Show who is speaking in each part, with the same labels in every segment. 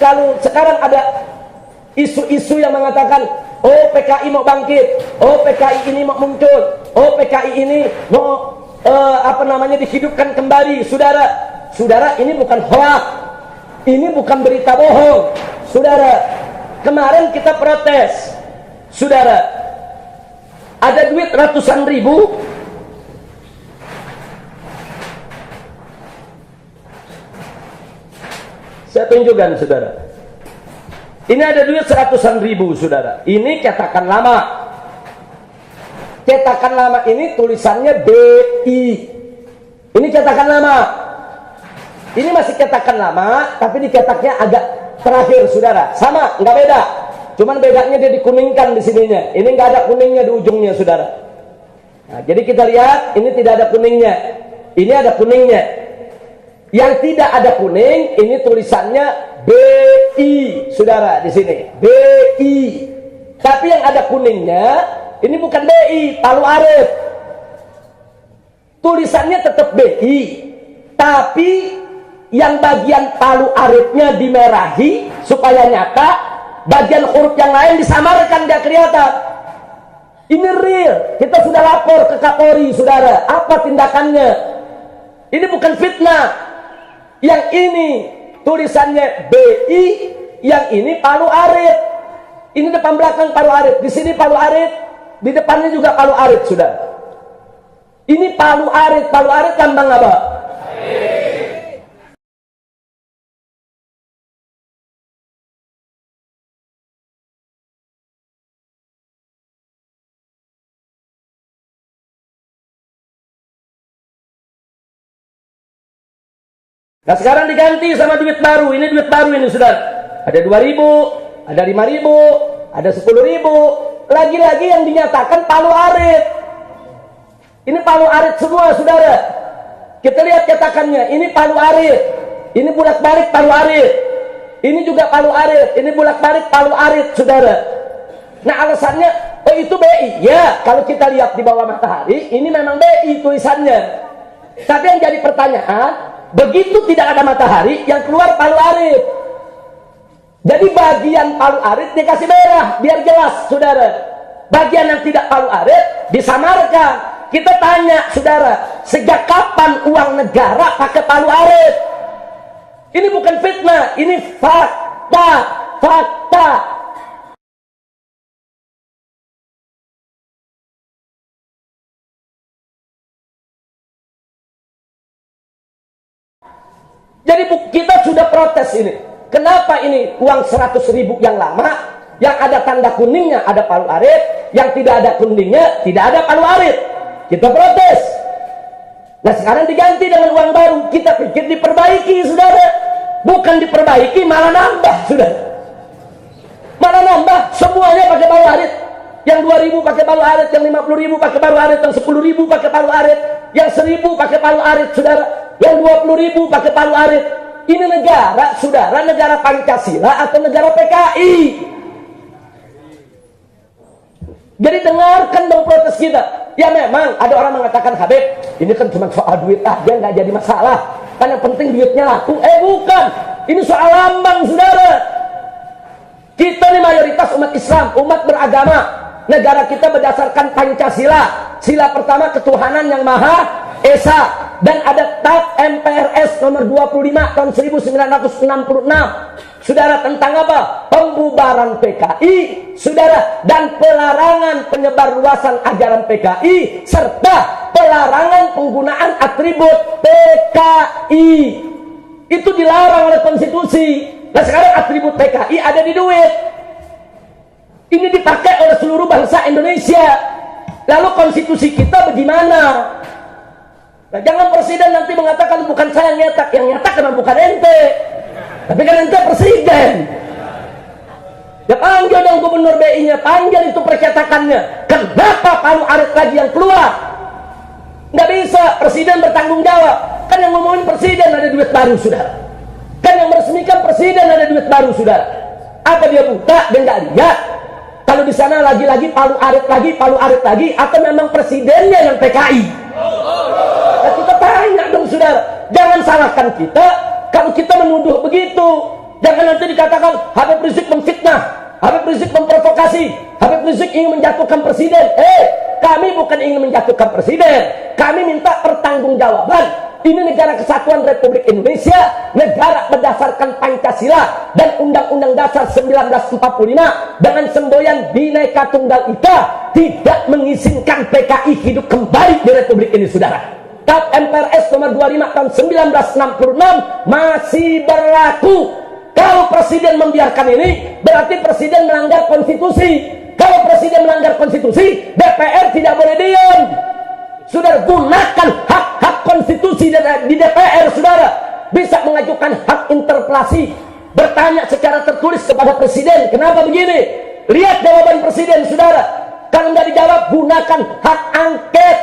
Speaker 1: kalau sekarang ada isu-isu yang mengatakan, oh PKI mau bangkit, oh PKI ini mau muncul, oh PKI ini mau dihidupkan kembali. Saudara, ini bukan hoak, ini bukan berita bohong. Saudara, kemarin kita protes. Saudara, ada duit ratusan ribu. Saya tunjukkan, saudara. Ini ada duit seratusan ribu, saudara. Ini cetakan lama. Cetakan lama ini tulisannya BI. Ini cetakan lama. Ini masih cetakan lama, tapi dicetaknya agak terakhir, saudara. Sama, nggak beda. Cuman bedanya dia dikuningkan di sininya. Ini nggak ada kuningnya di ujungnya, saudara. Nah, jadi kita lihat, ini tidak ada kuningnya. Ini ada kuningnya. Yang tidak ada kuning, ini tulisannya BI, saudara, di sini. BI. Tapi yang ada kuningnya, ini bukan BI, Palu Arit. Tulisannya tetap BI, tapi yang bagian Palu Aritnya dimerahi supaya nyata, bagian huruf yang lain disamarkan, dia kelihatan. Ini real. Kita sudah lapor ke Kapolri, saudara. Apa tindakannya? Ini bukan fitnah. Yang ini tulisannya BI, yang ini Palu Arit. Ini depan belakang Palu Arit. Di sini Palu Arit, di depannya juga Palu Arit, saudara. Ini Palu Arit. Palu Arit lambang apa? Nah sekarang diganti sama duit baru. Ini duit baru ini, saudara. Ada 2.000, ada 5.000, ada 10.000. Lagi-lagi yang dinyatakan Palu Arit. Ini Palu Arit semua, saudara. Kita lihat cetakannya. Ini Palu Arit. Ini bolak-balik Palu Arit. Ini juga Palu Arit. Ini bolak-balik Palu Arit, saudara. Nah alasannya, oh itu BI. Ya, kalau kita lihat di bawah matahari, ini memang BI tulisannya. Tapi yang jadi pertanyaan, begitu tidak ada matahari, yang keluar Palu Arit. Jadi bagian Palu Arit dikasih merah, biar jelas, saudara. Bagian yang tidak Palu Arit disamarkan. Kita tanya, saudara, sejak kapan uang negara pakai Palu Arit? Ini bukan fitnah, ini fakta. Fakta. Jadi kita sudah protes ini. Kenapa ini uang 100.000 yang lama, yang ada tanda kuningnya ada Palu Arit, yang tidak ada kuningnya tidak ada Palu Arit? Kita protes. Nah sekarang diganti dengan uang baru. Kita pikir diperbaiki, saudara. Bukan diperbaiki, malah nambah, saudara. Malah nambah, semuanya pakai Palu Arit. Yang 2.000 pakai Palu Arit, yang 50.000 pakai Palu Arit, yang 10.000 pakai Palu Arit, yang 1.000 pakai Palu Arit, saudara. Yang 20.000 pakai Palu Arit. Ini negara, saudara, negara Pancasila atau negara PKI? Jadi dengarkan dong protes kita. Ya memang ada orang mengatakan, Habib, ini kan cuma soal duit aja, nggak jadi masalah. Kan yang penting duitnya laku. Bukan. Ini soal lambang, saudara. Kita ini mayoritas umat Islam, umat beragama. Negara kita berdasarkan Pancasila. Sila pertama ketuhanan yang Maha Esa. Dan ada TAP MPRS nomor 25 tahun 1966. Saudara, tentang apa? Pembubaran PKI, saudara, dan pelarangan penyebar luasan ajaran PKI serta pelarangan penggunaan atribut PKI. Itu dilarang oleh konstitusi. Nah sekarang atribut PKI ada di duit. Ini dipakai oleh seluruh bangsa Indonesia. Lalu konstitusi kita bagaimana? Nah, jangan presiden nanti mengatakan bukan saya yang nyetak. Yang nyetak memang bukan ente. Tapi kan ente presiden. Ya panggil dong gubernur BI-nya, panggil itu percetakannya. Kenapa Palu Arit lagi yang keluar? Nggak bisa, presiden bertanggung jawab. Kan yang ngomongin presiden ada duit baru, saudara. Kan yang meresmikan presiden ada duit baru, saudara. Apa dia buta dan nggak lihat? Kalau di sana lagi-lagi Palu Arit lagi, atau memang presidennya yang PKI? Nah, kita tanya dong, saudara. Jangan salahkan kita kalau kita menuduh begitu. Jangan nanti dikatakan Habib Rizik memfitnah, Habib Rizik memprovokasi, Habib Rizik ingin menjatuhkan presiden. Kami bukan ingin menjatuhkan presiden. Kami minta pertanggungjawaban. Ini negara kesatuan Republik Indonesia, negara berdasarkan Pancasila dan Undang-Undang Dasar 1945 dengan semboyan Bhinneka Tunggal Ika, tidak mengizinkan PKI hidup kembali di Republik ini, saudara. TAP MPRS nomor 25 tahun 1966 masih berlaku. Kalau presiden membiarkan ini, berarti presiden melanggar konstitusi. Kalau presiden melanggar konstitusi, DPR tidak boleh diam. Saudara, gunakan hak-hak konstitusi di DPR, saudara. Bisa mengajukan hak interpelasi, bertanya secara tertulis kepada presiden, kenapa begini? Lihat jawaban presiden, saudara. Kalau nggak dijawab, gunakan hak angket,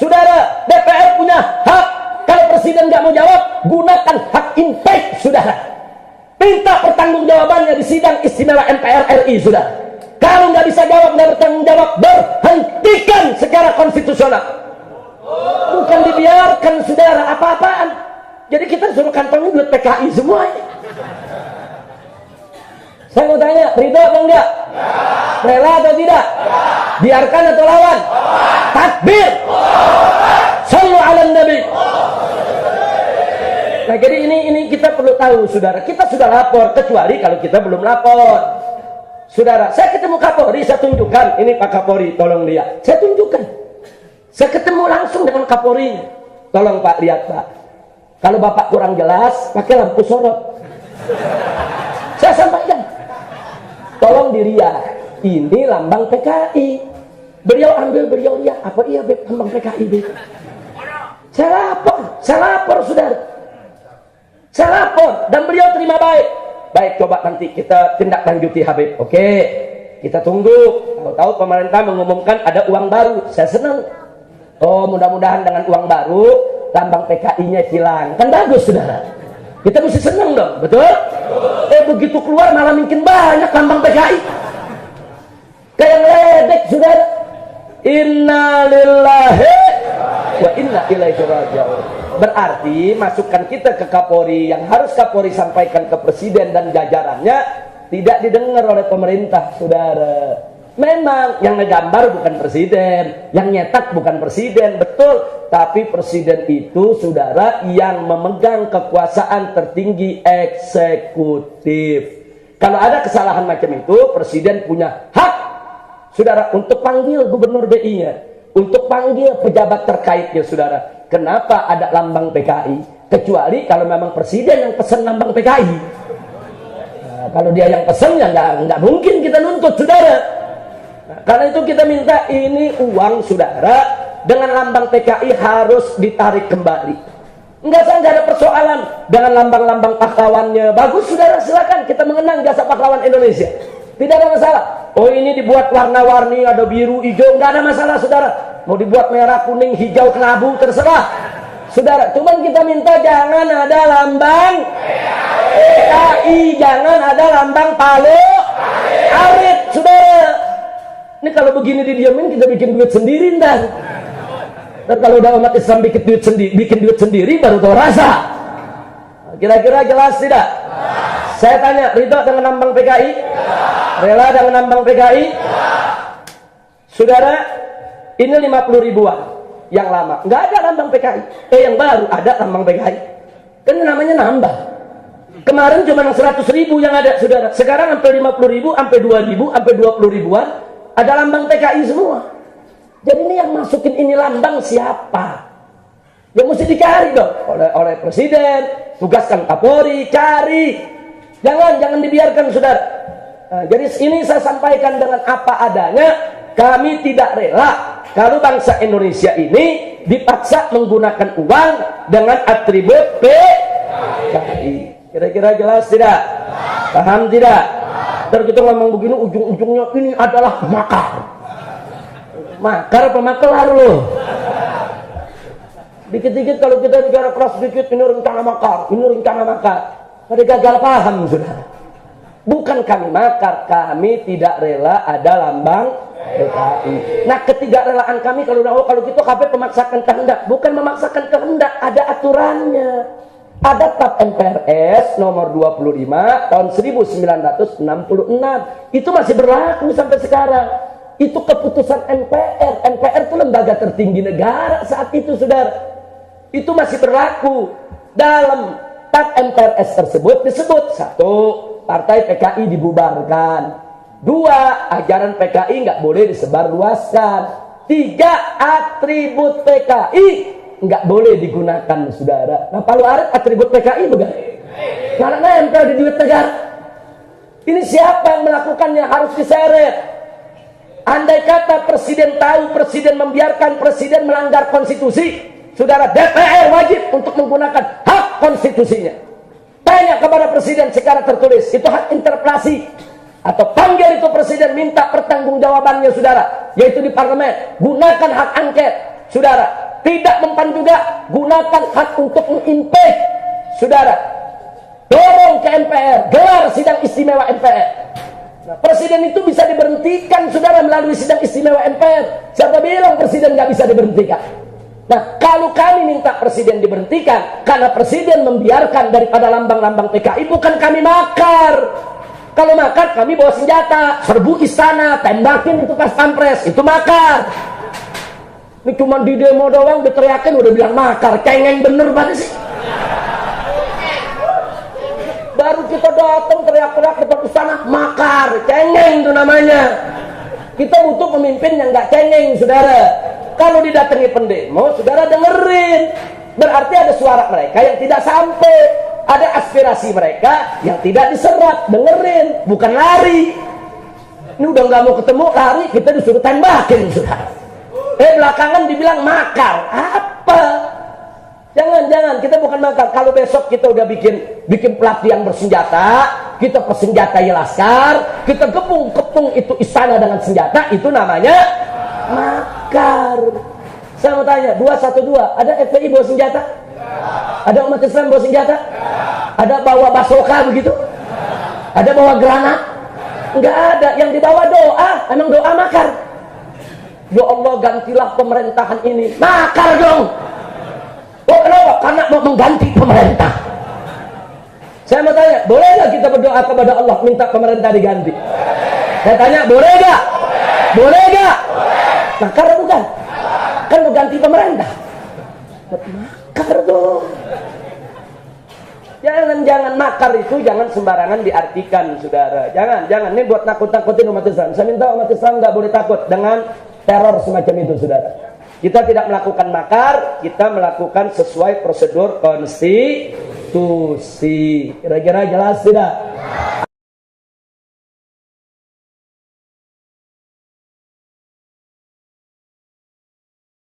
Speaker 1: saudara. DPR punya hak. Kalau presiden nggak mau jawab, gunakan hak impeach, saudara. Minta pertanggungjawabannya di sidang istimewa MPR RI, saudara. Kalau nggak bisa jawab, nggak bertanggung jawab, berhentikan secara konstitusional. Bukan dibiarkan, saudara, apa-apaan. Jadi kita suruh kantongin duit PKI semua ini. Saya mau tanya, ridho atau enggak? Rela atau tidak? Biarkan atau lawan? Takbir. Sallu ala nabi. Nah, jadi ini kita perlu tahu, saudara. Kita sudah lapor, kecuali kalau kita belum lapor. Saudara, saya ketemu Kapolri, saya tunjukkan. Ini Pak Kapolri, tolong lihat. Saya tunjukkan. Saya ketemu langsung dengan Kapolri. Tolong Pak, lihat Pak. Kalau Bapak kurang jelas, pakai lampu sorot. Saya sampaikan. Tolong dilihat. Ini lambang PKI. Beliau ambil, beliau lihat. Apa iya Beb, lambang PKI Beb? Saya lapor saudara. Saya lapor. Dan beliau terima baik. Baik, coba nanti kita tindak lanjuti Habib. Oke. Kita tunggu. Tahu-tahu pemerintah mengumumkan ada uang baru. Saya senang. Oh, mudah-mudahan dengan uang baru lambang PKI-nya hilang. Kan bagus, saudara. Kita mesti senang dong, betul? Begitu keluar malah makin banyak lambang PKI. Kayak ledek, saudara. Inna lillahi wa inna ilaihi raji'un. Berarti masukan kita ke Kapolri yang harus Kapolri sampaikan ke presiden dan jajarannya tidak didengar oleh pemerintah, saudara. Memang yang ngegambar bukan presiden, yang nyetak bukan presiden, betul. Tapi presiden itu, saudara, yang memegang kekuasaan tertinggi eksekutif. Kalau ada kesalahan macam itu, presiden punya hak, saudara, untuk panggil gubernur BI-nya, untuk panggil pejabat terkaitnya, saudara. Kenapa ada lambang PKI? Kecuali kalau memang presiden yang pesan lambang PKI. Nah, kalau dia yang pesan, ya nggak mungkin kita nuntut, saudara. Nah, karena itu kita minta ini uang, saudara, dengan lambang PKI harus ditarik kembali. Enggak ada persoalan dengan lambang-lambang pahlawannya. Bagus, saudara, silakan kita mengenang jasa pahlawan Indonesia. Tidak ada masalah. Oh, ini dibuat warna-warni, ada biru, hijau, enggak ada masalah, saudara. Mau dibuat merah, kuning, hijau, kelabu, terserah, saudara. Cuman kita minta jangan ada lambang PKI, jangan ada lambang Palu Arit, saudara. Ini kalau begini didiamin, kita bikin duit sendiri ntar. Dan kalau udah umat Islam bikin duit sendiri, baru tahu rasa. Kira-kira jelas tidak? Saya tanya, ridho dengan lambang PKI? Rela dengan lambang PKI? Saudara, ini 50 ribuan yang lama. Nggak ada lambang PKI. Yang baru ada lambang PKI. Kan namanya nambah. Kemarin cuma 100 ribu yang ada, saudara. Sekarang sampai 50 ribu, sampai 2 ribu, sampai 20 ribuan. Ada lambang PKI semua. Jadi ini yang masukin ini lambang siapa? Yang mesti dicari dong oleh presiden, tugaskan Kapolri, cari. Jangan dibiarkan, saudara. Nah, jadi ini saya sampaikan dengan apa adanya. Kami tidak rela kalau bangsa Indonesia ini dipaksa menggunakan uang dengan atribut PKI. Kira-kira jelas tidak? Paham tidak? Ntar kita ngomong begini, ujung-ujungnya ini adalah makar. Makar apa makelar loh? Dikit-dikit kalau kita bicara keras sedikit, ini rencana makar, ini rencana makar. Ada gagal paham, saudara. Bukan kami makar, kami tidak rela ada lambang PKI. Nah, ketidakrelaan kami kalau gitu kami memaksakan kehendak. Bukan memaksakan kehendak, ada aturannya. Ada TAP MPRS nomor 25 tahun 1966. Itu masih berlaku sampai sekarang. Itu keputusan MPR. MPR itu lembaga tertinggi negara saat itu, saudara. Itu masih berlaku. Dalam TAP MPRS tersebut disebut: 1. Partai PKI dibubarkan. 2. Ajaran PKI nggak boleh disebarluaskan. 3. Atribut PKI nggak boleh digunakan, saudara. Nah, Palu Arit atribut PKI bukan? Karena nempel di duit negara. Ini siapa yang melakukannya? Harus diseret. Andai kata presiden tahu, presiden membiarkan, presiden melanggar konstitusi, saudara, DPR wajib untuk menggunakan hak konstitusinya. Tanya kepada presiden secara tertulis, itu hak interpelasi. Atau panggil itu presiden, minta pertanggungjawabannya, saudara, yaitu di parlemen. Gunakan hak angket, saudara. Tidak mempan juga, gunakan hak untuk mengimpeach, saudara. Dorong ke MPR, gelar sidang istimewa MPR. Nah, presiden itu bisa diberhentikan, saudara, melalui sidang istimewa MPR. Siapa bilang presiden nggak bisa diberhentikan? Nah, kalau kami minta presiden diberhentikan karena presiden membiarkan daripada lambang-lambang PKI, bukan kami makar. Kalau makar, kami bawa senjata, serbu istana, tembakin itu pas pampres, itu makar. Ini cuma di demo doang diteriakin udah bilang makar, cengeng bener banget sih. Baru kita datang teriak-teriak depan istana, makar, cengeng itu namanya. Kita butuh pemimpin yang nggak cengeng, saudara. Kalau didatangi pendemo, saudara dengerin. Berarti ada suara mereka yang tidak sampai, ada aspirasi mereka yang tidak diserap, dengerin, bukan lari. Ini udah nggak mau ketemu, lari, kita disuruh tembakin, saudara. Belakangan dibilang makar. Apa? Jangan, kita bukan makar. Kalau besok kita udah bikin pelatihan bersenjata, kita persenjatai laskar, kita kepung itu istana dengan senjata, itu namanya makar. Saya mau tanya, 212, ada FPI bawa senjata? Ada umat Islam bawa senjata? Ada bawa basoka begitu? Ada bawa granat? Enggak ada. Yang dibawa doa. Emang doa makar? Ya Allah, gantilah pemerintahan ini. Makar dong. Oh, kenapa? Karena mau mengganti pemerintah. Saya mau tanya, boleh nggak kita berdoa kepada Allah minta pemerintah diganti? Saya tanya, boleh nggak? Boleh nggak? Makar bukan? Kan mau ganti pemerintah. Makar dong. Jangan makar itu jangan sembarangan diartikan, saudara. Jangan. Ini buat nakut-nakutin umat Islam. Saya minta umat Islam nggak boleh takut dengan teror semacam itu, saudara. Kita tidak melakukan makar, kita melakukan sesuai prosedur konstitusi. Kira-kira jelas tidak?